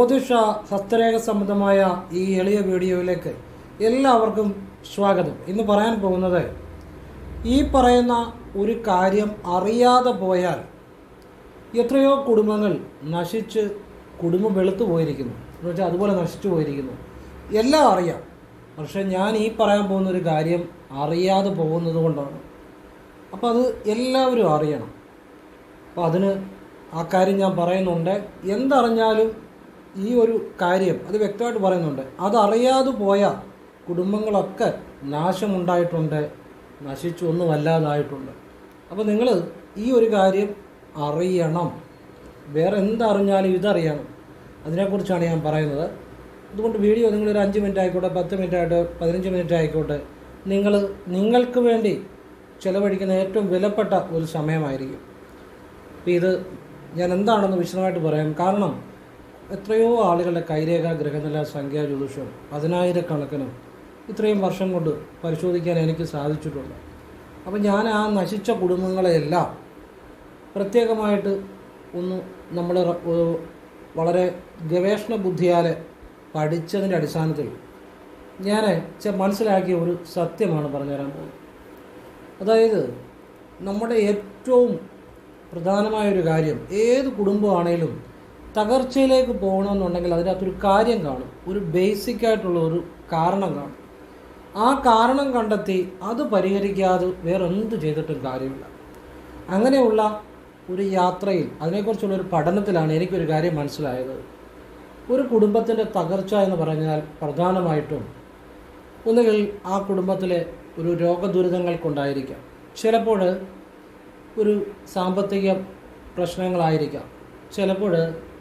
ജ്യോതിഷ ഹസ്തരേഖ സംബന്ധമായ ഈ എളിയ വീഡിയോയിലേക്ക് എല്ലാവർക്കും സ്വാഗതം. ഇന്ന് പറയാൻ പോകുന്നത് ഈ പറയുന്ന ഒരു കാര്യം അറിയാതെ പോയാൽ എത്രയോ കുടുംബങ്ങൾ നശിച്ച് കുടുംബം വെളുത്തു പോയിരിക്കുന്നു, എന്ന് വെച്ചാൽ അതുപോലെ നശിച്ചു പോയിരിക്കുന്നു. എല്ലാം അറിയാം, പക്ഷേ ഞാൻ ഈ പറയാൻ പോകുന്നൊരു കാര്യം അറിയാതെ പോകുന്നത് കൊണ്ടാണ്. അപ്പോൾ അത് എല്ലാവരും അറിയണം. അപ്പോൾ അതിന് ആ കാര്യം ഞാൻ പറയുന്നുണ്ട്. എന്തറിഞ്ഞാലും ഈ ഒരു കാര്യം അത് വ്യക്തമായിട്ട് പറയുന്നുണ്ട്. അതറിയാതെ പോയ കുടുംബങ്ങളൊക്കെ നാശമുണ്ടായിട്ടുണ്ട്, നശിച്ചു ഒന്നും വല്ലാതായിട്ടുണ്ട്. അപ്പോൾ നിങ്ങൾ ഈ ഒരു കാര്യം അറിയണം. വേറെ എന്തറിഞ്ഞാലും ഇതറിയണം. അതിനെക്കുറിച്ചാണ് ഞാൻ പറയുന്നത്. അതുകൊണ്ട് വീഡിയോ നിങ്ങളൊരു 5 മിനിറ്റ് ആയിക്കോട്ടെ, 10 മിനിറ്റ് ആയിക്കോട്ടെ, 15 മിനിറ്റ് ആയിക്കോട്ടെ, നിങ്ങൾക്ക് വേണ്ടി ചിലവഴിക്കുന്ന ഏറ്റവും വിലപ്പെട്ട ഒരു സമയമായിരിക്കും. അപ്പോൾ ഇത് ഞാൻ എന്താണെന്ന് വിശദമായിട്ട് പറയാം. കാരണം എത്രയോ ആളുകളുടെ കൈരേഖ, ഗ്രഹനില, സംഖ്യാ ജ്യോതിഷം 10,000 ഇത്രയും വർഷം കൊണ്ട് പരിശോധിക്കാൻ എനിക്ക് സാധിച്ചിട്ടുണ്ട്. അപ്പോൾ ഞാൻ ആ നശിച്ച കുടുംബങ്ങളെയെല്ലാം പ്രത്യേകമായിട്ട് നമ്മൾ വളരെ ഗവേഷണ ബുദ്ധിയാലെ പഠിച്ചതിൻ്റെ അടിസ്ഥാനത്തിൽ ഞാൻ മനസ്സിലാക്കിയ ഒരു സത്യമാണ് പറഞ്ഞുതരാൻ പോകുന്നത്. അതായത് നമ്മുടെ ഏറ്റവും പ്രധാനമായൊരു കാര്യം, ഏത് കുടുംബമാണേലും തകർച്ചയിലേക്ക് പോകണമെന്നുണ്ടെങ്കിൽ അതിനകത്തൊരു കാര്യം കാണും, ഒരു ബേസിക്കായിട്ടുള്ള ഒരു കാരണം കാണും. ആ കാരണം കണ്ടെത്തി അത് പരിഹരിക്കാതെ വേറെ എന്ത് ചെയ്തിട്ടും കാര്യമില്ല. അങ്ങനെയുള്ള ഒരു യാത്രയിൽ, അതിനെക്കുറിച്ചുള്ളൊരു പഠനത്തിലാണ് എനിക്കൊരു കാര്യം മനസ്സിലായത്. ഒരു കുടുംബത്തിൻ്റെ തകർച്ച എന്ന് പറഞ്ഞാൽ പ്രധാനമായിട്ടും ഒന്നുകിൽ ആ കുടുംബത്തിലെ ഒരു രോഗദുരിതങ്ങൾ കൊണ്ടായിരിക്കാം, ചിലപ്പോൾ ഒരു സാമ്പത്തിക പ്രശ്നങ്ങളായിരിക്കാം, ചിലപ്പോൾ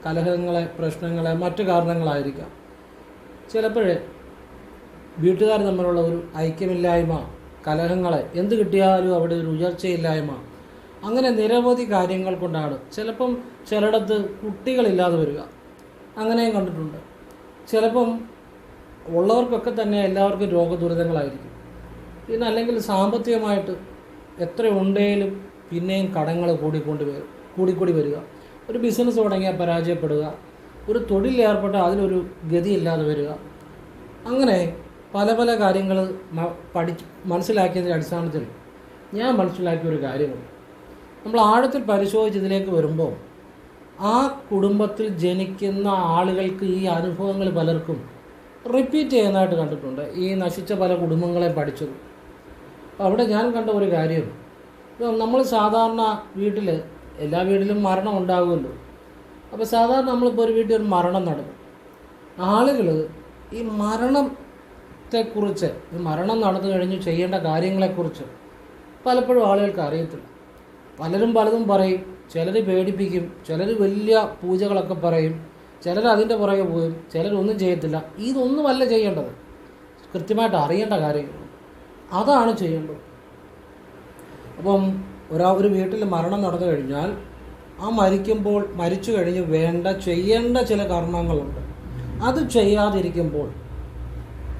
കലഹങ്ങളെ, പ്രശ്നങ്ങളെ, മറ്റു കാരണങ്ങളായിരിക്കാം, ചിലപ്പോൾ വീട്ടുകാർ തമ്മിലുള്ള ഒരു ഐക്യമില്ലായ്മ, കലഹങ്ങളെ, എന്ത് കിട്ടിയാലും അവിടെ ഒരു ഉയർച്ചയില്ലായ്മ, അങ്ങനെ നിരവധി കാര്യങ്ങൾ കൊണ്ടാണ്. ചിലപ്പം ചിലയിടത്ത് കുട്ടികളില്ലാതെ വരിക, അങ്ങനെയും കണ്ടിട്ടുണ്ട്. ചിലപ്പം ഉള്ളവർക്കൊക്കെ തന്നെ എല്ലാവർക്കും രോഗദുരിതങ്ങളായിരിക്കും. പിന്നെ അല്ലെങ്കിൽ സാമ്പത്തികമായിട്ട് എത്ര ഉണ്ടെങ്കിലും പിന്നെയും കടങ്ങൾ കൂടിക്കൂടി വരിക, ഒരു ബിസിനസ് തുടങ്ങിയാൽ പരാജയപ്പെടുക, ഒരു തൊഴിലേർപ്പെട്ടാൽ അതിലൊരു ഗതിയില്ലാതെ വരിക. അങ്ങനെ പല പല കാര്യങ്ങൾ മനസ്സിലാക്കിയതിൻ്റെ അടിസ്ഥാനത്തിൽ ഞാൻ മനസ്സിലാക്കിയ ഒരു കാര്യമുണ്ട്. നമ്മൾ ആഴത്തിൽ പരിശോധിച്ച് ഇതിലേക്ക് വരുമ്പോൾ ആ കുടുംബത്തിൽ ജനിക്കുന്ന ആളുകൾക്ക് ഈ അനുഭവങ്ങൾ പലർക്കും റിപ്പീറ്റ് ചെയ്യുന്നതായിട്ട് കണ്ടിട്ടുണ്ട്. ഈ നശിച്ച പല കുടുംബങ്ങളെ പഠിച്ചത് അവിടെ ഞാൻ കണ്ട ഒരു കാര്യം, നമ്മൾ സാധാരണ എല്ലാ വീട്ടിലും മരണം ഉണ്ടാകുമല്ലോ. അപ്പോൾ സാധാരണ നമ്മളിപ്പോൾ ഒരു വീട്ടിൽ ഒരു മരണം നടക്കും, ആളുകൾ ഈ മരണത്തെക്കുറിച്ച്, ഈ മരണം നടന്നു കഴിഞ്ഞ് ചെയ്യേണ്ട കാര്യങ്ങളെക്കുറിച്ച് പലപ്പോഴും ആളുകൾക്ക് അറിയത്തില്ല. പലതും പറയും, ചിലർ പേടിപ്പിക്കും, ചിലർ വലിയ പൂജകളൊക്കെ പറയും, ചിലർ അതിൻ്റെ പുറകെ പോയും, ചിലരൊന്നും ചെയ്യത്തില്ല. ഇതൊന്നുമല്ല ചെയ്യേണ്ടത്, കൃത്യമായിട്ട് അറിയേണ്ട കാര്യങ്ങൾ അതാണ് ചെയ്യേണ്ടത്. അപ്പം ഒരു വീട്ടിൽ മരണം നടന്നു കഴിഞ്ഞാൽ ആ മരിച്ചു കഴിഞ്ഞ് ചെയ്യേണ്ട ചില കർമ്മങ്ങളുണ്ട്. അത് ചെയ്യാതിരിക്കുമ്പോൾ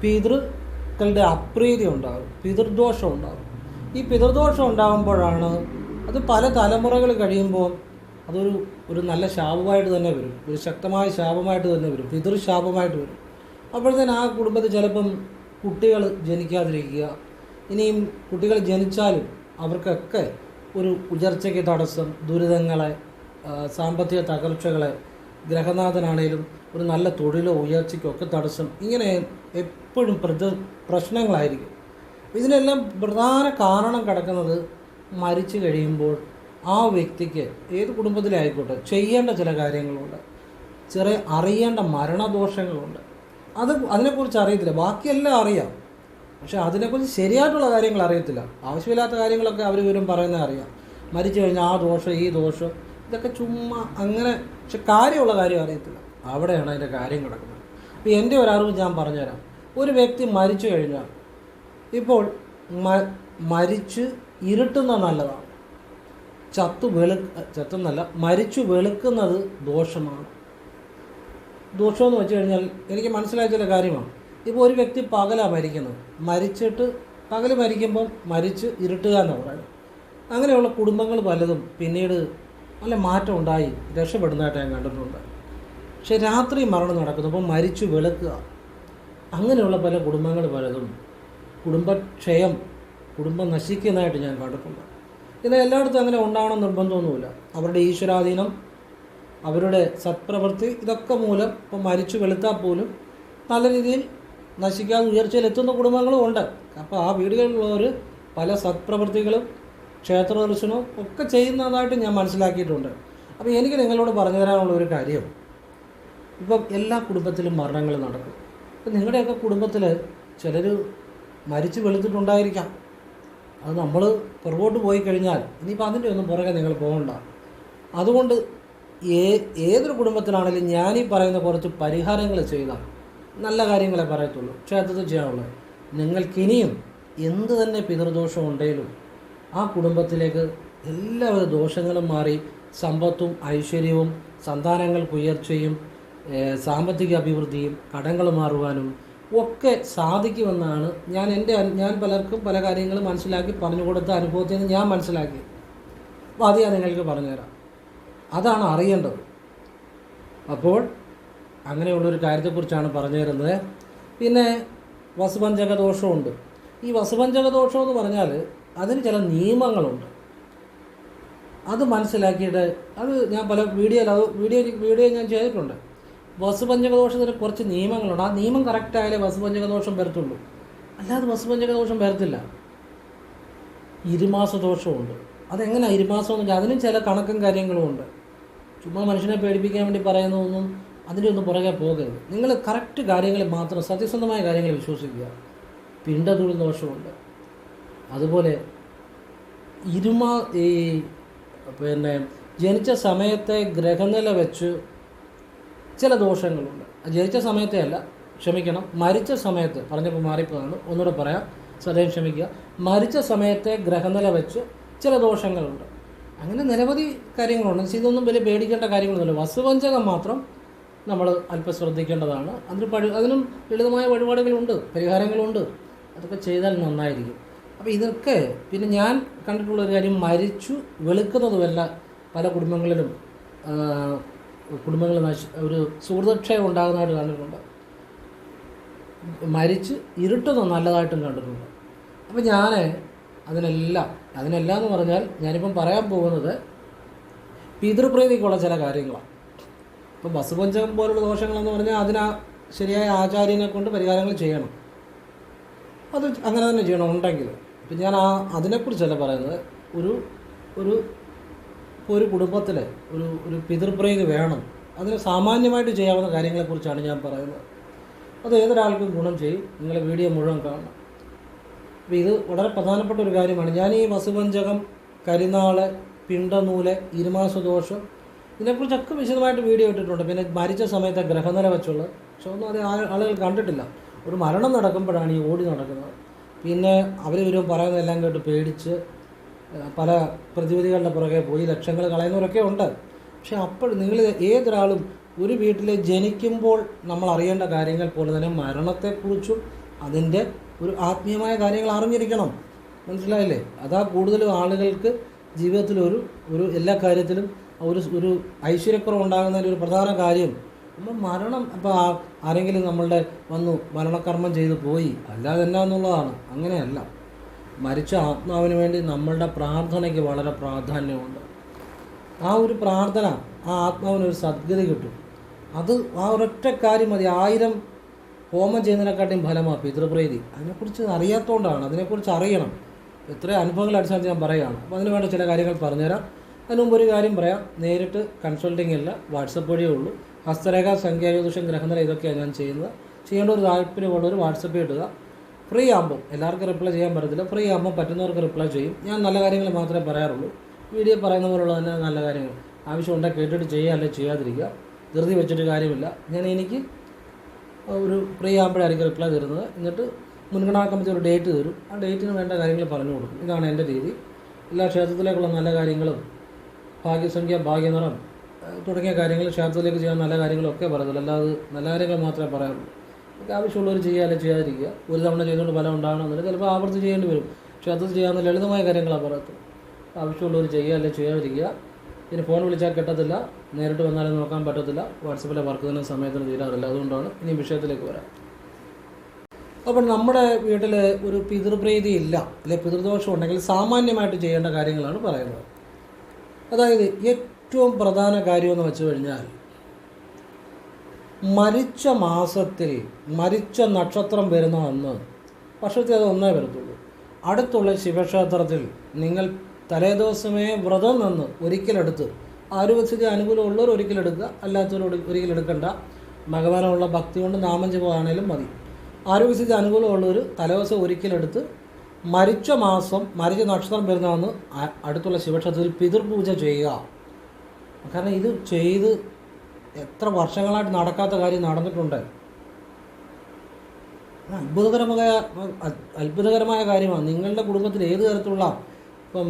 പിതൃക്കളുടെ അപ്രീതി ഉണ്ടാകും, പിതൃദോഷം ഉണ്ടാകും. ഈ പിതൃദോഷം ഉണ്ടാകുമ്പോഴാണ് അത് പല തലമുറകൾ കഴിയുമ്പോൾ അതൊരു നല്ല ശാപമായിട്ട് തന്നെ വരും, ഒരു ശക്തമായ ശാപമായിട്ട് തന്നെ വരും, പിതൃശാപമായിട്ട് വരും. അപ്പോഴത്തേന് ആ കുടുംബത്തിൽ ചിലപ്പം കുട്ടികൾ ജനിക്കാതിരിക്കുക, ഇനിയും കുട്ടികൾ ജനിച്ചാലും അവർക്കൊക്കെ ഒരു ഉയർച്ചയ്ക്ക് തടസ്സം, ദുരിതങ്ങളെ, സാമ്പത്തിക തകർച്ചകളെ, ഗ്രഹനാഥനാണേലും ഒരു നല്ല തൊഴിലോ ഉയർച്ചയ്ക്കൊക്കെ തടസ്സം, ഇങ്ങനെ എപ്പോഴും പ്രശ്നങ്ങളായിരിക്കും. ഇതിനെല്ലാം പ്രധാന കാരണം കിടക്കുന്നത് മരിച്ചു കഴിയുമ്പോൾ ആ വ്യക്തിക്ക്, ഏത് കുടുംബത്തിലെ ആയിക്കോട്ടെ, ചെയ്യേണ്ട ചില കാര്യങ്ങളുണ്ട്, അറിയേണ്ട മരണദോഷങ്ങളുണ്ട്. അതിനെക്കുറിച്ച് അറിയത്തില്ല. ബാക്കിയെല്ലാം അറിയാം, പക്ഷെ അതിനെക്കുറിച്ച് ശരിയായിട്ടുള്ള കാര്യങ്ങൾ അറിയത്തില്ല. ആവശ്യമില്ലാത്ത കാര്യങ്ങളൊക്കെ അവർ പറയുന്നത് അറിയാം. മരിച്ചു കഴിഞ്ഞാൽ ആ ദോഷം, ഈ ദോഷം, ഇതൊക്കെ ചുമ്മാ അങ്ങനെ, പക്ഷെ കാര്യമുള്ള കാര്യം അറിയത്തില്ല. അവിടെയാണ് അതിൻ്റെ കാര്യം കിടക്കുന്നത്. അപ്പോൾ എൻ്റെ ഒരു അറിവ് ഞാൻ പറഞ്ഞുതരാം. ഒരു വ്യക്തി മരിച്ചു കഴിഞ്ഞാൽ, ഇപ്പോൾ മരിച്ച് ഇരുട്ടുന്നത് നല്ലതാണ്, മരിച്ചു വെളുക്കുന്നത് ദോഷമാണ്. ദോഷമെന്ന് വെച്ച് കഴിഞ്ഞാൽ എനിക്ക് മനസ്സിലായ ചില കാര്യമാണ്. ഇപ്പോൾ ഒരു വ്യക്തി പകലാണ് മരിക്കുന്നത്, പകൽ മരിക്കുമ്പം മരിച്ച് ഇരുട്ടുക എന്ന് പറയുന്നത്. അങ്ങനെയുള്ള കുടുംബങ്ങൾ പലതും പിന്നീട് നല്ല മാറ്റം ഉണ്ടായി രക്ഷപ്പെടുന്നതായിട്ട് ഞാൻ കണ്ടിട്ടുണ്ട്. പക്ഷെ രാത്രി മരണം നടക്കുന്നു. അപ്പോൾ മരിച്ചു വെളുക്കുക, അങ്ങനെയുള്ള പല കുടുംബങ്ങൾ പലതും കുടുംബക്ഷയം, കുടുംബം നശിക്കുന്നതായിട്ട് ഞാൻ കണ്ടിട്ടുണ്ട്. ഇത് എല്ലായിടത്തും അങ്ങനെ ഉണ്ടാകണം നിർബന്ധമൊന്നുമില്ല. അവരുടെ ഈശ്വരാധീനം, അവരുടെ സത്പ്രവൃത്തി, ഇതൊക്കെ മൂലം ഇപ്പം മരിച്ചു വെളുത്താൽ പോലും നല്ല രീതിയിൽ നശിക്കാതെ ഉയർച്ചയിലെത്തുന്ന കുടുംബങ്ങളും ഉണ്ട്. അപ്പോൾ ആ വീടുകളിലുള്ളവർ പല സത്പ്രവൃത്തികളും ക്ഷേത്ര ദർശനവും ഒക്കെ ചെയ്യുന്നതായിട്ട് ഞാൻ മനസ്സിലാക്കിയിട്ടുണ്ട്. അപ്പോൾ എനിക്ക് നിങ്ങളോട് പറഞ്ഞു തരാനുള്ള ഒരു കാര്യം, ഇപ്പം എല്ലാ കുടുംബത്തിലും മരണങ്ങൾ നടക്കും. ഇപ്പം നിങ്ങളുടെയൊക്കെ കുടുംബത്തിൽ ചിലർ മരിച്ചു വെളുത്തിട്ടുണ്ടായിരിക്കാം. അത് നമ്മൾ പുറകോട്ട് പോയി കഴിഞ്ഞാൽ ഇനിയിപ്പോൾ അതിൻ്റെ ഒന്നും പുറകെ നിങ്ങൾ പോകണ്ട. അതുകൊണ്ട് ഏതൊരു കുടുംബത്തിലാണെങ്കിലും ഞാനീ പറയുന്ന കുറച്ച് പരിഹാരങ്ങൾ ചെയ്താൽ നല്ല കാര്യങ്ങളെ പറയത്തുള്ളൂ. ക്ഷേത്രത്തിൽ ചെയ്യാനുള്ളത്. നിങ്ങൾക്കിനിയും എന്ത് തന്നെ പിതൃദോഷം ഉണ്ടെങ്കിലും ആ കുടുംബത്തിലേക്ക് എല്ലാവിധ ദോഷങ്ങളും മാറി സമ്പത്തും ഐശ്വര്യവും സന്താനങ്ങൾക്ക് ഉയർച്ചയും സാമ്പത്തിക അഭിവൃദ്ധിയും കടങ്ങൾ മാറുവാനും ഒക്കെ സാധിക്കുമെന്നാണ് ഞാൻ പലർക്കും പല കാര്യങ്ങളും മനസ്സിലാക്കി പറഞ്ഞു കൊടുത്ത അനുഭവത്തിൽ നിന്ന് ഞാൻ മനസ്സിലാക്കി. അപ്പോൾ അത് ഞാൻ നിങ്ങൾക്ക് പറഞ്ഞുതരാം. അതാണ് അറിയേണ്ടത്. അപ്പോൾ അങ്ങനെയുള്ളൊരു കാര്യത്തെക്കുറിച്ചാണ് പറഞ്ഞു തരുന്നത്. പിന്നെ വസുപഞ്ചക ദോഷമുണ്ട്. ഈ വസുപഞ്ചക ദോഷം എന്ന് പറഞ്ഞാൽ അതിന് ചില നിയമങ്ങളുണ്ട്. അത് മനസ്സിലാക്കിയിട്ട് അത് ഞാൻ പല വീഡിയോ ഞാൻ ചെയ്തിട്ടുണ്ട്. വസുപഞ്ചക ദോഷത്തിന് കുറച്ച് നിയമങ്ങളുണ്ട്. ആ നിയമം കറക്റ്റായാലേ വസുപഞ്ചക ദോഷം വരത്തുള്ളൂ, അല്ലാതെ വസുപഞ്ചക ദോഷം വരത്തില്ല. ഇരുമാസ ദോഷമുണ്ട്. അതെങ്ങനെയാണ് ഇരുമാസം എന്ന് വെച്ചാൽ അതിനും ചില കണക്കും കാര്യങ്ങളും ഉണ്ട്. ചുമ്മാ മനുഷ്യനെ പേടിപ്പിക്കാൻ വേണ്ടി പറയുന്നതൊന്നും അതിൻ്റെ ഒന്നും പുറകെ പോകരുത്. നിങ്ങൾ കറക്റ്റ് കാര്യങ്ങൾ മാത്രം, സത്യസന്ധമായ കാര്യങ്ങൾ വിശ്വസിക്കുക. പിണ്ടതുഴി ദോഷമുണ്ട്. അതുപോലെ ജനിച്ച സമയത്തെ ഗ്രഹനില വെച്ച് ചില ദോഷങ്ങളുണ്ട്. ജനിച്ച സമയത്തെ അല്ല, ക്ഷമിക്കണം, മരിച്ച സമയത്ത് പറഞ്ഞപ്പോൾ മാറിപ്പോതാണ്, ഒന്നുകൂടെ പറയാം, സദയം ക്ഷമിക്കുക. മരിച്ച സമയത്തെ ഗ്രഹനില വെച്ച് ചില ദോഷങ്ങളുണ്ട്. അങ്ങനെ നിരവധി കാര്യങ്ങളുണ്ട്. ഇതൊന്നും വലിയ പേടിക്കേണ്ട കാര്യങ്ങളൊന്നുമില്ല. വസുവഞ്ചകം മാത്രം നമ്മൾ അല്പം ശ്രദ്ധിക്കേണ്ടതാണ്. അതിനും ലളിതമായ വഴിപാടുകളുണ്ട്, പരിഹാരങ്ങളുണ്ട്. അതൊക്കെ ചെയ്താൽ നന്നായിരിക്കും. അപ്പോൾ ഇതൊക്കെ പിന്നെ ഞാൻ കണ്ടിട്ടുള്ളൊരു കാര്യം, മരിച്ചു വെളുക്കുന്നതുമല്ല പല കുടുംബങ്ങളിൽ ഒരു സുഹൃതക്ഷയം ഉണ്ടാകുന്നതായിട്ട് കണ്ടിട്ടുണ്ട്. മരിച്ച് ഇരുട്ടുന്നത് നല്ലതായിട്ടും കണ്ടിട്ടുണ്ട്. അപ്പോൾ ഞാൻ അതിനെല്ലാം എന്ന് പറഞ്ഞാൽ ഞാനിപ്പം പറയാൻ പോകുന്നത് പിതൃപ്രീതിക്കുള്ള ചില കാര്യങ്ങളാണ്. ഇപ്പം വസുപഞ്ചകം പോലുള്ള ദോഷങ്ങളെന്ന് പറഞ്ഞാൽ അതിന് ശരിയായ ആചാര്യനെ കൊണ്ട് പരിഹാരങ്ങൾ ചെയ്യണം. അത് അങ്ങനെ തന്നെ ചെയ്യണം ഉണ്ടെങ്കിൽ. ഇപ്പം ഞാൻ അതിനെക്കുറിച്ചല്ല പറയുന്നത്. ഒരു കുടുംബത്തിൽ ഒരു പിതൃപ്രീതി വേണം. അതിന് സാമാന്യമായിട്ട് ചെയ്യാവുന്ന കാര്യങ്ങളെക്കുറിച്ചാണ് ഞാൻ പറയുന്നത്. അത് ഏതൊരാൾക്കും ഗുണം ചെയ്യും. നിങ്ങൾ വീഡിയോ മുഴുവൻ കാണണം. അപ്പോൾ ഇത് വളരെ പ്രധാനപ്പെട്ട ഒരു കാര്യമാണ്. ഞാൻ ഈ വസുപഞ്ചകം, കരിനാള്, പിണ്ടനൂല്, ഇരുമാസദോഷം ഇതിനെക്കുറിച്ചൊക്കെ വിശദമായിട്ട് വീഡിയോ ഇട്ടിട്ടുണ്ട്. പിന്നെ മരിച്ച സമയത്തെ ഗ്രഹനില വെച്ചുള്ള പക്ഷെ ഒന്നും അത് ആളുകൾ കണ്ടിട്ടില്ല. ഒരു മരണം നടക്കുമ്പോഴാണ് ഈ ഓടി നടക്കുന്നത്. പിന്നെ അവരും പറയുന്നതെല്ലാം കേട്ട് പേടിച്ച് പല പ്രതിവിധികളുടെ പുറകെ പോയി ലക്ഷങ്ങൾ കളയുന്നവരൊക്കെ ഉണ്ട്. പക്ഷെ അപ്പോൾ നിങ്ങൾ ഏതൊരാളും ഒരു വീട്ടിൽ ജനിക്കുമ്പോൾ നമ്മൾ അറിയേണ്ട കാര്യങ്ങൾ പോലെ തന്നെ മരണത്തെക്കുറിച്ചും അതിൻ്റെ ഒരു ആത്മീയമായ കാര്യങ്ങൾ അറിഞ്ഞിരിക്കണം. മനസ്സിലായില്ലേ? അതാ കൂടുതലും ആളുകൾക്ക് ജീവിതത്തിൽ ഒരു എല്ലാ കാര്യത്തിലും ഒരു ഐശ്വര്യക്കുറവ് ഉണ്ടാകുന്നതിൻ്റെ ഒരു പ്രധാന കാര്യം. നമ്മൾ മരണം ഇപ്പോൾ ആരെങ്കിലും നമ്മളുടെ വന്നു മരണകർമ്മം ചെയ്തു പോയി അല്ലാതെ എന്നാന്നുള്ളതാണ്. അങ്ങനെയല്ല. മരിച്ച ആത്മാവിന് വേണ്ടി നമ്മളുടെ പ്രാർത്ഥനയ്ക്ക് വളരെ പ്രാധാന്യമുണ്ട്. ആ ഒരു പ്രാർത്ഥന ആ ആത്മാവിനൊരു സദ്ഗതി കിട്ടും. അത് ആ ഒരൊറ്റ കാര്യം മതി. 1000 ഹോമം ചെയ്യുന്നതിനെക്കാട്ടിയും ഫലമാണ് പിതൃപ്രീതി. അതിനെക്കുറിച്ച് അറിയാത്തതുകൊണ്ടാണ്. അതിനെക്കുറിച്ച് അറിയണം. എത്ര അനുഭവങ്ങൾ അടിസ്ഥാനത്തിൽ ഞാൻ പറയുകയാണ്. അപ്പോൾ അതിന് വേണ്ട ചില കാര്യങ്ങൾ പറഞ്ഞുതരാം. അതിന് മുമ്പ് ഒരു കാര്യം പറയാം. നേരിട്ട് കൺസൾട്ടിംഗ് ഇല്ല, വാട്സപ്പ് വഴിയേ ഉള്ളൂ. ഹസ്തരേഖ, സംഖ്യാജ്യോതിഷം, ഗ്രഹനില ഇതൊക്കെയാണ് ഞാൻ ചെയ്യുന്നത്. ചെയ്യേണ്ട ഒരു താല്പര്യമുള്ളവർ വാട്സപ്പിൽ ഇടുക. ഫ്രീ ആകുമ്പോൾ എല്ലാവർക്കും റിപ്ലൈ ചെയ്യാൻ പറ്റത്തില്ല. ഫ്രീ ആകുമ്പോൾ പറ്റുന്നവർക്ക് റിപ്ലൈ ചെയ്യും. ഞാൻ നല്ല കാര്യങ്ങൾ മാത്രമേ പറയാറുള്ളൂ. വീഡിയോ പറയുന്ന പോലുള്ള തന്നെ നല്ല കാര്യങ്ങൾ ആവശ്യമുണ്ടെങ്കിൽ കേട്ടിട്ട് ചെയ്യുക, അല്ലെങ്കിൽ ചെയ്യാതിരിക്കുക. ധൃതി വെച്ചിട്ട് കാര്യമില്ല. എനിക്ക് ഒരു ഫ്രീ ആകുമ്പോഴായിരിക്കും റിപ്ലൈ തരുന്നത്. എന്നിട്ട് മുൻഗണനാ കമ്മിറ്റി ഒരു ഡേറ്റ് തരും. ആ ഡേറ്റിന് വേണ്ട കാര്യങ്ങൾ പറഞ്ഞു കൊടുക്കും. ഇതാണ് എൻ്റെ രീതി. എല്ലാ ക്ഷേത്രത്തിലേക്കുള്ള നല്ല കാര്യങ്ങളും ഭാഗ്യസംഖ്യ, ഭാഗ്യനിറം തുടങ്ങിയ കാര്യങ്ങൾ ക്ഷേത്രത്തിലേക്ക് ചെയ്യാൻ നല്ല കാര്യങ്ങളൊക്കെ പറയത്തുള്ളൂ. അല്ലാതെ നല്ല കാര്യങ്ങൾ മാത്രമേ പറയാറുള്ളൂ. ഒക്കെ ആവശ്യമുള്ളവർ ചെയ്യുക, അല്ലെങ്കിൽ ചെയ്യാതിരിക്കുക. ഒരു തവണ ചെയ്തുകൊണ്ട് ഫലം ഉണ്ടാകണമെന്നില്ല. ചിലപ്പോൾ ആവർത്തി ചെയ്യേണ്ടി വരും. ക്ഷേത്രത്തിൽ ചെയ്യാവുന്ന ലളിതമായ കാര്യങ്ങളാണ് പറയത്തുള്ളൂ. ആവശ്യമുള്ളവർ ചെയ്യുക, അല്ലെങ്കിൽ ചെയ്യാതിരിക്കുക. ഇനി ഫോൺ വിളിച്ചാൽ കിട്ടത്തില്ല, നേരിട്ട് വന്നാലും നോക്കാൻ പറ്റത്തില്ല, വാട്സപ്പിലെ വർക്ക് തന്നെ സമയത്തിന് തീരാറില്ല. അതുകൊണ്ടാണ് ഇനി വിഷയത്തിലേക്ക് വരാം. അപ്പോൾ നമ്മുടെ വീട്ടിൽ ഒരു പിതൃപ്രീതി ഇല്ല, അല്ലെങ്കിൽ പിതൃദോഷം ഉണ്ടെങ്കിൽ സാമാന്യമായിട്ട് ചെയ്യേണ്ട കാര്യങ്ങളാണ് പറയുന്നത്. അതായത് ഏറ്റവും പ്രധാന കാര്യമെന്ന് വെച്ച് കഴിഞ്ഞാൽ, മരിച്ച മാസത്തിൽ മരിച്ച നക്ഷത്രം വരുന്ന അന്ന്, വർഷത്തിൽ അത് ഒന്നേ വരത്തുള്ളൂ, അടുത്തുള്ള ശിവക്ഷേത്രത്തിൽ നിങ്ങൾ തലേദിവസമേ വ്രതം നിന്ന് ഒരിക്കലെടുത്ത്, ആരോഗ്യസ്ഥിതി അനുകൂലമുള്ളവർ ഒരിക്കലെടുക്കുക, അല്ലാത്തവർ ഒരിക്കലെടുക്കണ്ട. ഭഗവാനുള്ള ഭക്തി കൊണ്ട് നാമം ജപമാണേലും മതി. ആരോഗ്യസ്ഥിതി അനുകൂലമുള്ളവർ തലേദിവസം ഒരിക്കലെടുത്ത് മരിച്ച മാസം മരിച്ച നക്ഷത്രം വരുന്നതെന്ന് അടുത്തുള്ള ശിവക്ഷേത്രത്തിൽ പിതൃപൂജ ചെയ്യുക. കാരണം ഇത് ചെയ്ത് എത്ര വർഷങ്ങളായിട്ട് നടക്കാത്ത കാര്യം നടന്നിട്ടുണ്ട്. അത്ഭുതകരമായ കാര്യമാണ്. നിങ്ങളുടെ കുടുംബത്തിൽ ഏത് തരത്തിലുള്ള, ഇപ്പം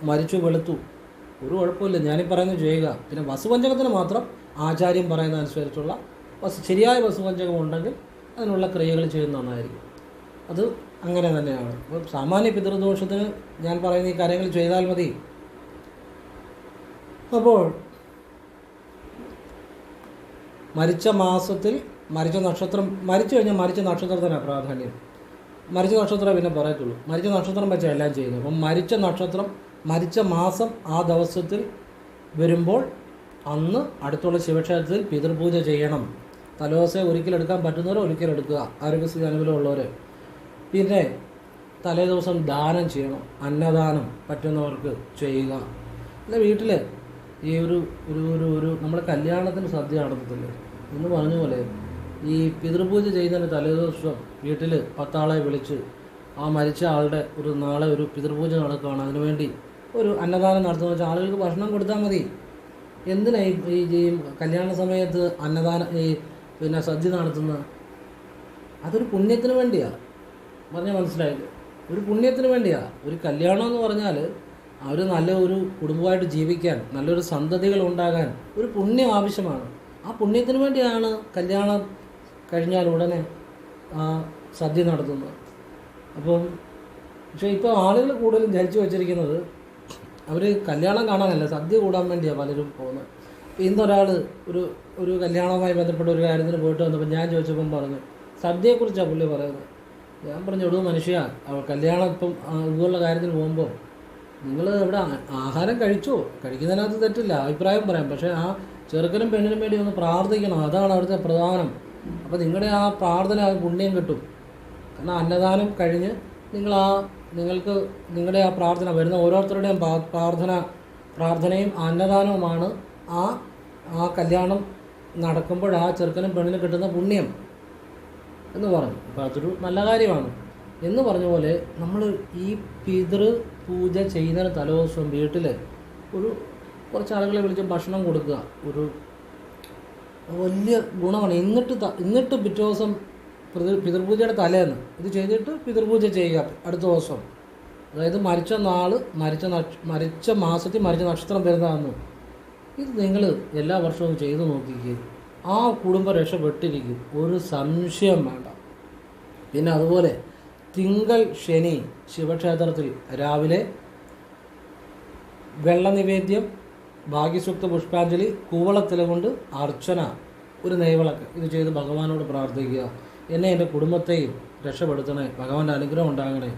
മരിച്ചു വെളുത്തു, ഒരു കുഴപ്പമില്ല, ഞാനീ പറയുന്നത് ചെയ്യുക. പിന്നെ വസുപഞ്ചകത്തിന് മാത്രം ആചാര്യം പറയുന്ന അനുസരിച്ചുള്ള ശരിയായ വസുപഞ്ചകം ഉണ്ടെങ്കിൽ അതിനുള്ള ക്രിയകൾ ചെയ്യുന്ന നന്നായിരിക്കും. അത് അങ്ങനെ തന്നെയാണ്. അപ്പോൾ സാമാന്യ പിതൃദോഷത്തിന് ഞാൻ പറയുന്ന ഈ കാര്യങ്ങൾ ചെയ്താൽ മതി. അപ്പോൾ മരിച്ച മാസത്തിൽ മരിച്ച നക്ഷത്രം, മരിച്ചു കഴിഞ്ഞാൽ മരിച്ച നക്ഷത്രത്തിനാണ് പ്രാധാന്യം. മരിച്ച നക്ഷത്രം പിന്നെ പറയത്തുള്ളൂ. മരിച്ച നക്ഷത്രം വെച്ചാൽ എല്ലാം ചെയ്യുന്നത്. അപ്പം മരിച്ച നക്ഷത്രം മരിച്ച മാസം ആ ദിവസത്തിൽ വരുമ്പോൾ അന്ന് അടുത്തുള്ള ശിവക്ഷേത്രത്തിൽ പിതൃപൂജ ചെയ്യണം. തലേദിവസം ഒരിക്കലെടുക്കാൻ പറ്റുന്നവർ ഒരിക്കലെടുക്കുക, ആരോഗ്യസ്ഥിതി അനുകൂലമുള്ളവർ. പിന്നെ തലേദിവസം ദാനം ചെയ്യണം, അന്നദാനം പറ്റുന്നവർക്ക് ചെയ്യുക. അല്ല വീട്ടിൽ ഈ ഒരു ഒരു ഒരു ഒരു നമ്മുടെ കല്യാണത്തിന് സദ്യ നടത്തത്തില്ലേ എന്ന് പറഞ്ഞ പോലെ, ഈ പിതൃപൂജ ചെയ്യുന്നതിന് തലേദിവസം വീട്ടിൽ 10 ആളെ വിളിച്ച് ആ മരിച്ച ആളുടെ ഒരു നാളെ ഒരു പിതൃപൂജ നടക്കുകയാണ്, അതിനുവേണ്ടി ഒരു അന്നദാനം നടത്തുന്ന വെച്ചാൽ ആളുകൾക്ക് ഭക്ഷണം കൊടുത്താൽ മതി. എന്തിനാണ് ഈ കല്യാണ സമയത്ത് അന്നദാനം പിന്നെ സദ്യ നടത്തുന്നത്? അതൊരു പുണ്യത്തിന് വേണ്ടിയാണ്. പറഞ്ഞാൽ മനസ്സിലായില്ലേ? ഒരു പുണ്യത്തിന് വേണ്ടിയാണ്. ഒരു കല്യാണം എന്ന് പറഞ്ഞാൽ അവർ നല്ല ഒരു കുടുംബമായിട്ട് ജീവിക്കാൻ, നല്ലൊരു സന്തതികൾ ഉണ്ടാകാൻ ഒരു പുണ്യം ആവശ്യമാണ്. ആ പുണ്യത്തിന് വേണ്ടിയാണ് കല്യാണം കഴിഞ്ഞാൽ ഉടനെ സദ്യ നടത്തുന്നത്. അപ്പം പക്ഷേ ഇപ്പോൾ ആളുകൾ കൂടുതലും ധരിച്ചു വച്ചിരിക്കുന്നത് അവർ കല്യാണം കാണാനല്ല, സദ്യ കൂടാൻ വേണ്ടിയാണ് പലരും പോകുന്നത്. ഇന്നൊരാൾ ഒരു കല്യാണവുമായി ബന്ധപ്പെട്ട ഒരു കാര്യത്തിന് പോയിട്ട് വന്നപ്പോൾ ഞാൻ ചോദിച്ചപ്പം പറഞ്ഞു സദ്യയെക്കുറിച്ചാണ് പുള്ളി പറയുന്നത്. ഞാൻ പറഞ്ഞു, എടൂ മനുഷ്യ, കല്യാണം ഇപ്പം ഇതുപോലുള്ള കാര്യത്തിന് പോകുമ്പോൾ നിങ്ങൾ ഇവിടെ ആഹാരം കഴിച്ചോ, കഴിക്കുന്നതിനകത്ത് തെറ്റില്ല, അഭിപ്രായം പറയാം. പക്ഷേ ആ ചെറുക്കനും പെണ്ണിനും വേണ്ടി ഒന്ന് പ്രാർത്ഥിക്കണം, അതാണ് അവിടുത്തെ പ്രധാനം. അപ്പോൾ നിങ്ങളുടെ ആ പ്രാർത്ഥന പുണ്യം കിട്ടും. കാരണം അന്നദാനം കഴിഞ്ഞ് നിങ്ങൾക്ക് നിങ്ങളുടെ ആ പ്രാർത്ഥന വരുന്ന ഓരോരുത്തരുടെയും പ്രാർത്ഥനയും അന്നദാനവുമാണ് ആ കല്യാണം നടക്കുമ്പോൾ ആ ചെറുക്കനും പെണ്ണിനും കിട്ടുന്ന പുണ്യം എന്ന് പറഞ്ഞു. അപ്പോൾ അതൊരു നല്ല കാര്യമാണ്. എന്ന് പറഞ്ഞ പോലെ നമ്മൾ ഈ പിതൃപൂജ ചെയ്യുന്നതിന് തലേദിവസം വീട്ടിൽ കുറച്ച് ആളുകളെ വിളിച്ച് ഭക്ഷണം കൊടുക്കുക ഒരു വലിയ ഗുണമാണ്. എന്നിട്ട് പിറ്റേ ദിവസം പിതൃപൂജയുടെ തലേന്ന് ഇത് ചെയ്തിട്ട് പിതൃപൂജ ചെയ്യുക അടുത്ത ദിവസം. അതായത് മരിച്ച നാൾ, മരിച്ച മാസത്തിൽ മരിച്ച നക്ഷത്രം വരുന്നതാണെന്ന് ഇത് നിങ്ങൾ എല്ലാ വർഷവും ചെയ്തു നോക്കിക്കുക. ആ കുടുംബം രക്ഷപ്പെട്ടിരിക്കും, ഒരു സംശയം വേണ്ട. പിന്നെ അതുപോലെ തിങ്കൾ ശനി ശിവക്ഷേത്രത്തിൽ രാവിലെ വെള്ള നിവേദ്യം, ഭാഗ്യസൂക്ത പുഷ്പാഞ്ജലി, കൂവളത്തില കൊണ്ട് അർച്ചന, ഒരു നെയ്വിളക്ക്, ഇത് ചെയ്ത് ഭഗവാനോട് പ്രാർത്ഥിക്കുക. എന്നെ എൻ്റെ കുടുംബത്തെയും രക്ഷപ്പെടുത്തണേ, ഭഗവാന്റെ അനുഗ്രഹം ഉണ്ടാകണേ.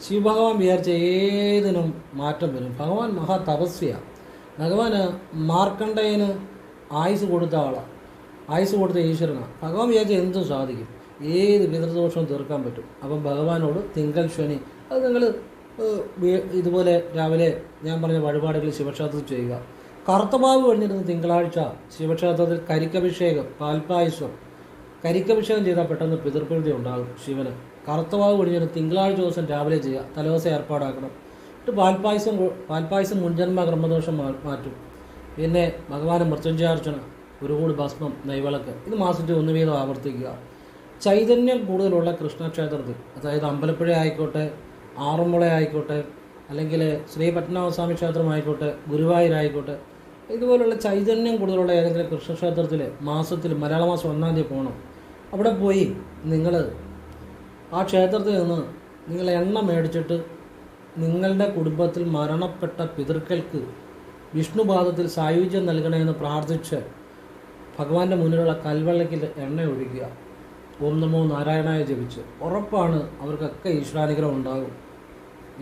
ശിവഭഗവാൻ വിചാരിച്ച ഏതിനും മാറ്റം വരും. ഭഗവാൻ മഹാ തപസ്വിയാണ്. ഭഗവാന് മാർക്കണ്ഡേയന് ആയുസ് കൊടുത്ത ആളാണ്, ആയുസ് കൊടുത്ത ഈശ്വരനാണ്. ഭഗവാൻ വിചാരിച്ച എന്തും സാധിക്കും, ഏത് പിതൃദോഷവും തീർക്കാൻ പറ്റും. അപ്പം ഭഗവാനോട് തിങ്കൾ ശനി അത് നിങ്ങൾ ഇതുപോലെ രാവിലെ ഞാൻ പറഞ്ഞ വഴിപാടുകൾ ശിവക്ഷേത്രത്തിൽ ചെയ്യുക. കറുത്തമാവ് കഴിഞ്ഞിരുന്ന തിങ്കളാഴ്ച ശിവക്ഷേത്രത്തിൽ കരിക്കഭിഷേകം, പാൽപ്പായസം, കരിക്കഭിഷേകം ചെയ്താൽ പെട്ടെന്ന് പിതൃപ്രീതി ഉണ്ടാകും ശിവന്. കറുത്തമാവ് കഴിഞ്ഞിട്ട് തിങ്കളാഴ്ച ദിവസം രാവിലെ ചെയ്യുക, തലേദിവസം ഏർപ്പാടാക്കണം. എന്നിട്ട് പാൽപ്പായസം മുൻജന്മ ക്രമദോഷം മാറ്റും. പിന്നെ ഭഗവാന് മൃത്യുഞ്ജയാർച്ചന, ഒരു കൂടി ഭസ്മം, നെയ്വിളക്ക്, ഇത് മാസത്തിൽ 1 വീതം ആവർത്തിക്കുക. ചൈതന്യം കൂടുതലുള്ള കൃഷ്ണക്ഷേത്രത്തിൽ, അതായത് അമ്പലപ്പുഴ ആയിക്കോട്ടെ, ആറന്മുള ആയിക്കോട്ടെ, അല്ലെങ്കിൽ ശ്രീ പത്മനാഭസ്വാമി ക്ഷേത്രം ആയിക്കോട്ടെ, ഗുരുവായൂരായിക്കോട്ടെ, ഇതുപോലുള്ള ചൈതന്യം കൂടുതലുള്ള ഏതെങ്കിലും കൃഷ്ണക്ഷേത്രത്തിൽ മാസത്തിൽ മലയാള മാസം 1-ാം തീയതി പോകണം. അവിടെ പോയി നിങ്ങൾ ആ ക്ഷേത്രത്തിൽ നിന്ന് നിങ്ങൾ എണ്ണ മേടിച്ചിട്ട് നിങ്ങളുടെ കുടുംബത്തിൽ മരണപ്പെട്ട പിതൃക്കൾക്ക് വിഷ്ണുപാദത്തിൽ സായുജ്യം നൽകണമെന്ന് പ്രാർത്ഥിച്ച് ഭഗവാന്റെ മുന്നിലുള്ള കൽവെള്ളയ്ക്ക് എണ്ണ ഒഴിക്കുക. ഓം നമോ നാരായണായ ജപിച്ച് ഉറപ്പാണ് അവർക്കൊക്കെ ഈശ്വരാനുഗ്രഹം ഉണ്ടാകും.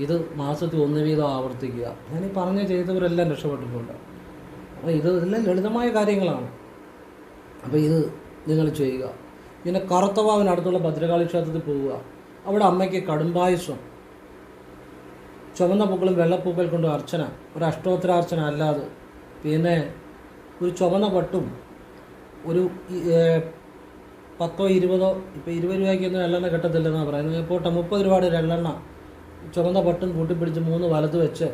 ഇത് മാസത്തിൽ 1 വീതം ആവർത്തിക്കുക. ഞാൻ ഈ പറഞ്ഞ ചെയ്തവരെല്ലാം രക്ഷപ്പെട്ടിട്ടുണ്ട്. അപ്പോൾ ഇതെല്ലാം ലളിതമായ കാര്യങ്ങളാണ്. അപ്പോൾ ഇത് നിങ്ങൾ ചെയ്യുക. പിന്നെ കറുത്തവാവിനടുത്തുള്ള ഭദ്രകാളി ക്ഷേത്രത്തിൽ പോവുക. അവിടെ അമ്മയ്ക്ക് കടുംബായുസം, ചുവന്ന പൂക്കളും വെള്ളപ്പൂക്കൾ കൊണ്ട് അർച്ചന, ഒരു അഷ്ടോത്തരാർച്ചന അല്ലാതെ, പിന്നെ ഒരു ചുവന്ന പട്ടും ഒരു 10 20, ഇപ്പോൾ 20 രൂപയ്ക്കൊന്നും എള്ളെണ്ണ കിട്ടത്തില്ലെന്നാണ് പറയുന്നത്. പോട്ടെ 30 രൂപയുടെ ഒരു എള്ളെണ്ണ ചുവന്ന പട്ടും കൂട്ടിപ്പിടിച്ച് 3 വലത് വെച്ച്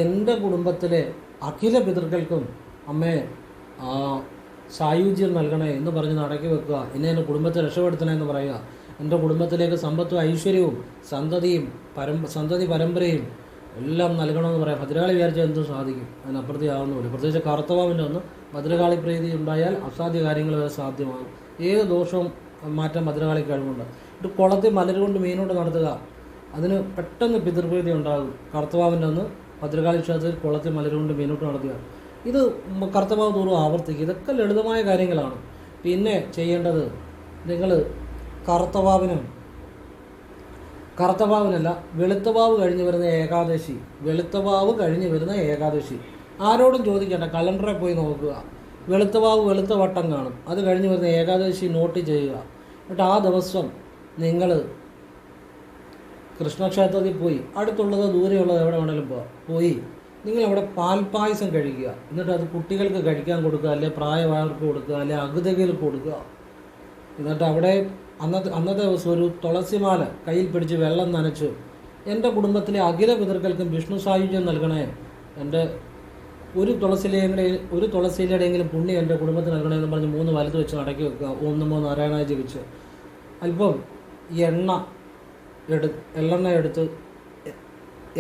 എൻ്റെ കുടുംബത്തിലെ അഖില പിതൃക്കൾക്കും അമ്മേ സായുജ്യം നൽകണേ എന്ന് പറഞ്ഞ് നടക്കി വെക്കുക. എന്നെ എൻ്റെ കുടുംബത്തെ രക്ഷപ്പെടുത്തണേ എന്ന് പറയുക. എൻ്റെ കുടുംബത്തിലേക്ക് സമ്പത്തും ഐശ്വര്യവും സന്തതി പരമ്പരയും എല്ലാം നൽകണമെന്ന് പറയാം. ഭദ്രകാളി വിചാരിച്ചാൽ എന്തും സാധിക്കും, അതിനപ്പുറത്തേ ആവുന്നുമില്ല. പ്രത്യേകിച്ച് കറുത്തവാവിൻ്റെ ഒന്ന് ഭദ്രകാളി പ്രീതി ഉണ്ടായാൽ അസാധ്യ കാര്യങ്ങൾ വരെ സാധ്യമാകും. ഏത് ദോഷവും മാറ്റാൻ ഭദ്രകാളി കഴിവുണ്ട്. ഒരു കുളത്തിൽ മലരുകൊണ്ട് മീനോട് നടത്തുക, അതിന് പെട്ടെന്ന് പിതൃപ്രീതി ഉണ്ടാകും. കറുത്തവാവിൻ്റെ ഒന്ന് ഭദ്രകാളി ക്ഷേത്രത്തിൽ കുളത്തിൽ മലരുകൊണ്ട് മീനോട്ട് നടത്തുക. ഇത് കറുത്തവാവ് തോറും ആവർത്തിക്കുക. ഇതൊക്കെ ലളിതമായ കാര്യങ്ങളാണ്. പിന്നെ ചെയ്യേണ്ടത്, നിങ്ങൾ കറുത്തവാവിനല്ല, വെളുത്തവാവ് കഴിഞ്ഞ് വരുന്ന ഏകാദശി ആരോടും ചോദിക്കേണ്ട, കലണ്ടറിൽ പോയി നോക്കുക. വെളുത്തവാവ് വെളുത്ത വട്ടം കാണും. അത് കഴിഞ്ഞ് വരുന്ന ഏകാദശി നോട്ട് ചെയ്യുക. എന്നിട്ട് ആ ദിവസം നിങ്ങൾ കൃഷ്ണക്ഷേത്രത്തിൽ പോയി, അടുത്തുള്ളത് ദൂരെയുള്ളത് എവിടെ വേണമെങ്കിലും പോയി നിങ്ങളവിടെ പാൽപ്പായസം കഴിക്കുക. എന്നിട്ട് അത് കുട്ടികൾക്ക് കഴിക്കാൻ കൊടുക്കുക, അല്ലെ പ്രായമായവർക്ക് കൊടുക്കുക, അല്ലെ അഗതികൾക്ക് കൊടുക്കുക. എന്നിട്ട് അവിടെ അന്നത്തെ ദിവസം ഒരു തുളസിമാല കയ്യിൽ പിടിച്ച് വെള്ളം നനച്ച്, എൻ്റെ കുടുംബത്തിലെ അഖില പിതൃക്കൾക്കും വിഷ്ണു സായുജ്യം നൽകണേ, എൻ്റെ ഒരു തുളസിയിലെങ്കിലും പുണ്യം എൻ്റെ കുടുംബത്തിന് നൽകണേ എന്ന് പറഞ്ഞ് 3 വലത്ത് വെച്ച് നടക്കി വെക്കുക. ഓം നമോ നാരായണായ ജപിച്ച് അല്പം എള്ളെണ്ണ എടുത്ത്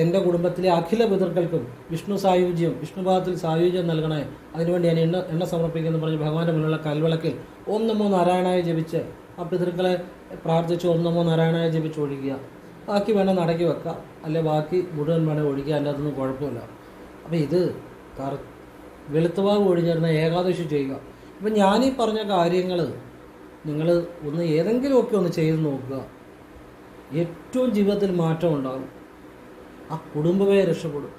എൻ്റെ കുടുംബത്തിലെ അഖില പിതൃക്കൾക്കും വിഷ്ണുപാദത്തിൽ സായുജ്യം നൽകണേ, അതിനുവേണ്ടി ഞാൻ എണ്ണ സമർപ്പിക്കുമെന്ന് പറഞ്ഞ് ഭഗവാന്റെ മുന്നിലുള്ള കൽവിളക്കിൽ ഓം നമോ നാരായണായ ജപിച്ച് ആ പിതൃക്കളെ പ്രാർത്ഥിച്ച് ഓം നമോ നാരായണായ ജപിച്ച് ഒഴിക്കുക. ബാക്കി വേണം നടക്കി വെക്കുക, അല്ലെ ബാക്കി മുഴുവൻ വേണം ഒഴിക്കുക. അതിൻ്റെ അതൊന്നും കുഴപ്പമില്ല. അപ്പോൾ ഇത് വെളുത്തവാവ് ഒഴിഞ്ഞിരുന്ന ഏകാദശി ചെയ്യുക. ഇപ്പം ഞാനീ പറഞ്ഞ കാര്യങ്ങൾ നിങ്ങൾ ഏതെങ്കിലുമൊക്കെ ഒന്ന് ചെയ്ത് നോക്കുക. ഏറ്റവും ജീവിതത്തിൽ മാറ്റം ഉണ്ടാകും. ആ കുടുംബമേ രക്ഷപ്പെടും.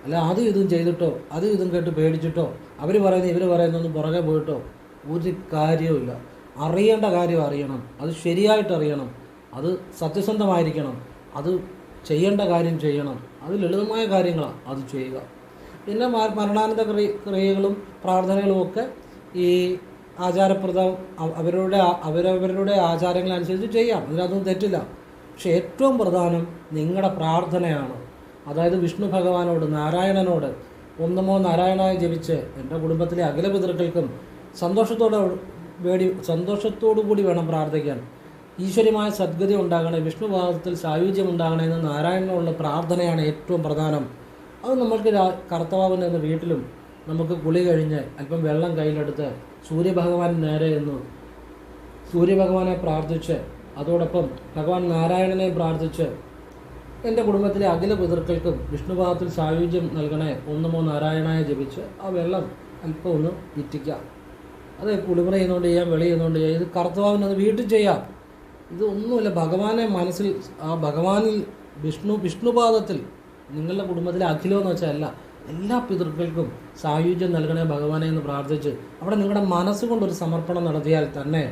അല്ല അതും ഇതും ചെയ്തിട്ടോ അതും ഇതും കേട്ട് പേടിച്ചിട്ടോ അവർ പറയുന്നത് ഇവർ പറയുന്നൊന്നും പുറകെ പോയിട്ടോ ഒരു കാര്യവുമില്ല. അറിയേണ്ട കാര്യം അറിയണം, അത് ശരിയായിട്ട് അറിയണം, അത് സത്യസന്ധമായിരിക്കണം, അത് ചെയ്യേണ്ട കാര്യം ചെയ്യണം. അത് ലളിതമായ കാര്യങ്ങളാണ്, അത് ചെയ്യുക. പിന്നെ മരണാനന്ത ക്രിയകളും പ്രാർത്ഥനകളും ഒക്കെ ഈ അവരവരുടെ ആചാരങ്ങളനുസരിച്ച് ചെയ്യാം, അതിനതൊന്നും തെറ്റില്ല. പക്ഷെ ഏറ്റവും പ്രധാനം നിങ്ങളുടെ പ്രാർത്ഥനയാണ്. അതായത് വിഷ്ണു ഭഗവാനോട്, നാരായണനോട് ഓം നമോ നാരായണായ ജപിച്ച് എൻ്റെ കുടുംബത്തിലെ അഖില പിതൃക്കൾക്കും സന്തോഷത്തോടു കൂടി വേണം പ്രാർത്ഥിക്കാൻ. ഈശ്വര്യമായ സദ്ഗതി ഉണ്ടാകണേ, വിഷ്ണുപാദത്തിൽ സായുജ്യം ഉണ്ടാകണേ എന്ന് നാരായണനുള്ള പ്രാർത്ഥനയാണ് ഏറ്റവും പ്രധാനം. അത് നമ്മൾക്ക് കറുത്തവാവിൻ്റെ എന്ന വീട്ടിലും നമുക്ക് കുളി കഴിഞ്ഞ് അല്പം വെള്ളം കയ്യിലെടുത്ത് സൂര്യഭഗവാൻ നേരെ എന്ന് സൂര്യഭഗവാനെ പ്രാർത്ഥിച്ച്, അതോടൊപ്പം ഭഗവാൻ നാരായണനെ പ്രാർത്ഥിച്ച് എൻ്റെ കുടുംബത്തിലെ അഖില പിതൃക്കൾക്കും വിഷ്ണുപാദത്തിൽ സായുജ്യം നൽകണേ ഓം നമോ നാരായണായ ജപിച്ച് ആ വെള്ളം അല്പം ഒന്ന് ഇറ്റിക്കാം. അത് കുളിമുറ ചെയ്യുന്നതുകൊണ്ട് ചെയ്യാം, വെളി ചെയ്യുന്നതുകൊണ്ട് ചെയ്യാം. ഇത് കറുത്തവാവിനത് വീട്ടിൽ ചെയ്യാം. ഇതൊന്നുമില്ല, ഭഗവാനെ മനസ്സിൽ, ആ ഭഗവാനിൽ വിഷ്ണുപാദത്തിൽ നിങ്ങളുടെ കുടുംബത്തിലെ അഖിലമെന്ന് വെച്ചാൽ എല്ലാ പിതൃക്കൾക്കും സായുജ്യം നൽകണേ ഭഗവാനെ എന്ന് പ്രാർത്ഥിച്ച് അവിടെ നിങ്ങളുടെ മനസ്സുകൊണ്ടൊരു സമർപ്പണം നടത്തിയാൽ തന്നെ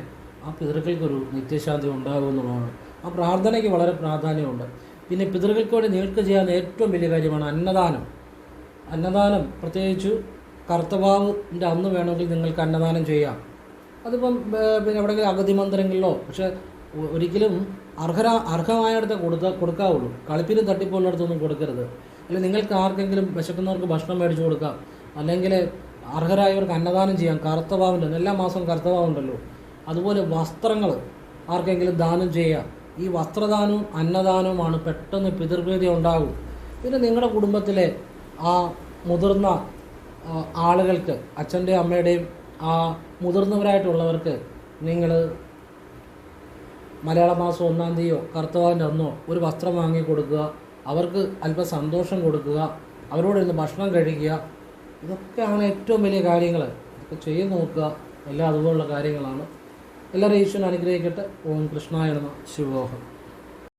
ആ പിതൃക്കൾക്കൊരു നിത്യശാന്തി ഉണ്ടാകുമെന്നുള്ളതാണ്. ആ പ്രാർത്ഥനയ്ക്ക് വളരെ പ്രാധാന്യമുണ്ട്. പിന്നെ പിതൃക്കൾക്ക് വേണ്ടി നിങ്ങൾക്ക് ചെയ്യാൻ ഏറ്റവും വലിയ കാര്യമാണ് അന്നദാനം. പ്രത്യേകിച്ച് കറുത്തവാവിൻ്റെ അന്ന് വേണമെങ്കിൽ നിങ്ങൾക്ക് അന്നദാനം ചെയ്യാം. അതിപ്പം പിന്നെ എവിടെയെങ്കിലും അഗതി മന്ദിരങ്ങളിലോ, പക്ഷേ ഒരിക്കലും അർഹമായടുത്ത് കൊടുക്കാവുള്ളൂ. കളിപ്പിനും തട്ടിപ്പുള്ളിടത്തൊന്നും കൊടുക്കരുത്. അല്ലെങ്കിൽ നിങ്ങൾക്ക് ആർക്കെങ്കിലും വിശക്കുന്നവർക്ക് ഭക്ഷണം മേടിച്ചു കൊടുക്കാം, അല്ലെങ്കിൽ അർഹരായവർക്ക് അന്നദാനം ചെയ്യാം. കറുത്തവാവിൻ്റെ എല്ലാ മാസവും കറുത്തവാവുണ്ടല്ലോ, അതുപോലെ വസ്ത്രങ്ങൾ ആർക്കെങ്കിലും ദാനം ചെയ്യാം. ഈ വസ്ത്രദാനവും അന്നദാനവുമാണ് പെട്ടെന്ന് പിതൃപ്രീതി ഉണ്ടാകും. പിന്നെ നിങ്ങളുടെ കുടുംബത്തിലെ ആ മുതിർന്ന ആളുകൾക്ക്, അച്ഛൻ്റെയും അമ്മയുടെയും ആ മുതിർന്നവരായിട്ടുള്ളവർക്ക് നിങ്ങൾ മലയാള മാസം 1-ാം തീയതിയോ കറുത്തവാവിൻ്റെ അന്നോ ഒരു വസ്ത്രം വാങ്ങി കൊടുക്കുക. അവർക്ക് അല്പം സന്തോഷം കൊടുക്കുക, അവരോട് ഇരുന്ന് ഭക്ഷണം കഴിക്കുക. ഇതൊക്കെയാണ് ഏറ്റവും വലിയ കാര്യങ്ങൾ. ഇതൊക്കെ ചെയ്ത് നോക്കുക. എല്ലാം അതുപോലുള്ള കാര്യങ്ങളാണ്. എല്ലാവരും ഈശ്വരൻ അനുഗ്രഹിക്കട്ടെ. ഓം കൃഷ്ണായ നമഃ. ശിവോഹം.